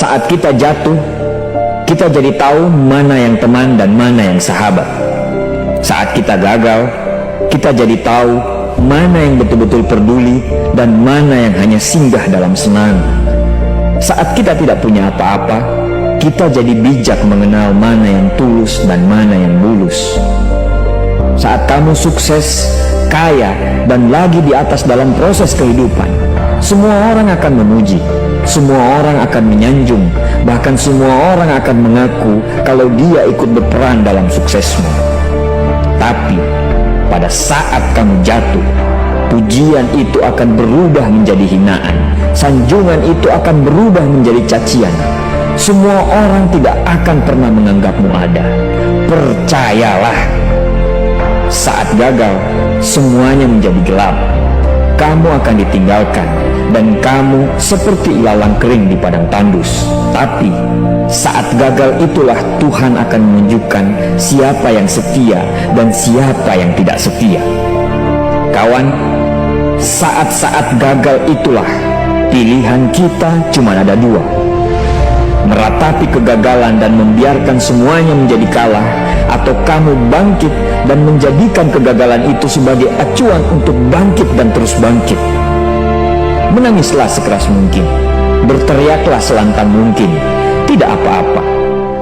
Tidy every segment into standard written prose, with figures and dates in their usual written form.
Saat kita jatuh, kita jadi tahu mana yang teman dan mana yang sahabat. Saat kita gagal, kita jadi tahu mana yang betul-betul peduli dan mana yang hanya singgah dalam senang. Saat kita tidak punya apa-apa, kita jadi bijak mengenal mana yang tulus dan mana yang bulus. Saat kamu sukses, kaya, dan lagi di atas dalam proses kehidupan, semua orang akan memuji, semua orang akan menyanjung, bahkan semua orang akan mengaku kalau dia ikut berperan dalam suksesmu. Tapi pada saat kamu jatuh, pujian itu akan berubah menjadi hinaan, sanjungan itu akan berubah menjadi cacian. Semua orang tidak akan pernah menganggapmu ada. Percayalah, saat gagal, semuanya menjadi gelap. Kamu akan ditinggalkan dan kamu seperti ilalang kering di padang tandus. Tapi saat gagal itulah Tuhan akan menunjukkan siapa yang setia dan siapa yang tidak setia. Kawan, saat-saat gagal itulah pilihan kita cuma ada dua: meratapi kegagalan dan membiarkan semuanya menjadi kalah, atau kamu bangkit dan menjadikan kegagalan itu sebagai acuan untuk bangkit dan terus bangkit. Menangislah sekeras mungkin, berteriaklah selantang mungkin. Tidak apa-apa.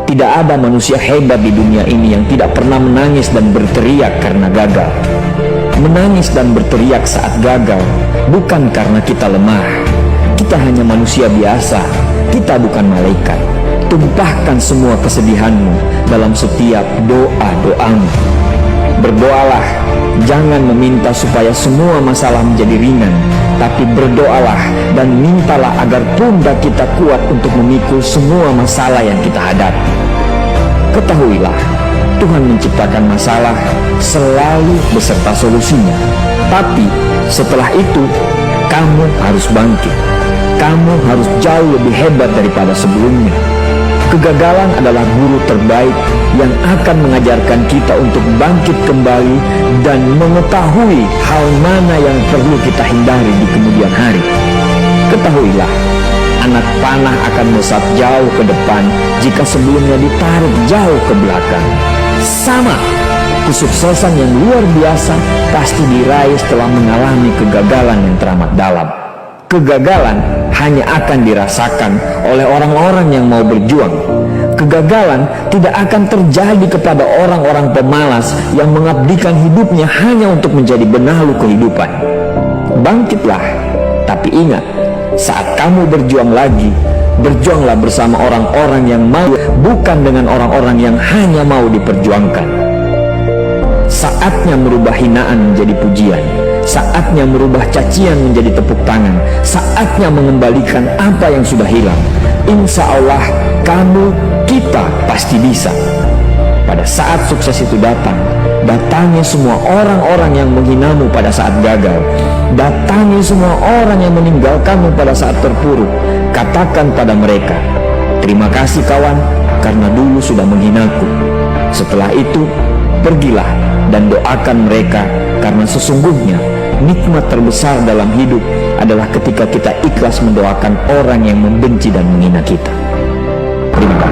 Tidak ada manusia hebat di dunia ini yang tidak pernah menangis dan berteriak karena gagal. Menangis dan berteriak saat gagal bukan karena kita lemah. Kita hanya manusia biasa. Kita bukan malaikat. Tumpahkan semua kesedihanmu dalam setiap doa-doamu. Berdoalah, jangan meminta supaya semua masalah menjadi ringan, tapi berdoalah dan mintalah agar pundak kita kuat untuk memikul semua masalah yang kita hadapi. Ketahuilah, Tuhan menciptakan masalah selalu beserta solusinya. Tapi setelah itu, kamu harus bangkit. Kamu harus jauh lebih hebat daripada sebelumnya. Kegagalan adalah guru terbaik yang akan mengajarkan kita untuk bangkit kembali dan mengetahui hal mana yang perlu kita hindari di kemudian hari. Ketahuilah, anak panah akan melesat jauh ke depan jika sebelumnya ditarik jauh ke belakang. Sama, kesuksesan yang luar biasa pasti diraih setelah mengalami kegagalan yang teramat dalam. Kegagalan hanya akan dirasakan oleh orang-orang yang mau berjuang. Kegagalan tidak akan terjadi kepada orang-orang pemalas yang mengabdikan hidupnya hanya untuk menjadi benalu kehidupan. Bangkitlah, tapi ingat, saat kamu berjuang lagi, berjuanglah bersama orang-orang yang mau, bukan dengan orang-orang yang hanya mau diperjuangkan. Saatnya merubah hinaan menjadi pujian. Saatnya merubah cacian menjadi tepuk tangan. Saatnya mengembalikan apa yang sudah hilang. Insya Allah, kamu, kita pasti bisa. Pada saat sukses itu datang, datangi semua orang-orang yang menghinamu pada saat gagal. Datangi semua orang yang meninggalkanmu pada saat terpuruk. Katakan pada mereka, terima kasih kawan, karena dulu sudah menghinaku. Setelah itu, pergilah dan doakan mereka, karena sesungguhnya nikmat terbesar dalam hidup adalah ketika kita ikhlas mendoakan orang yang membenci dan menghina kita. Terima kasih.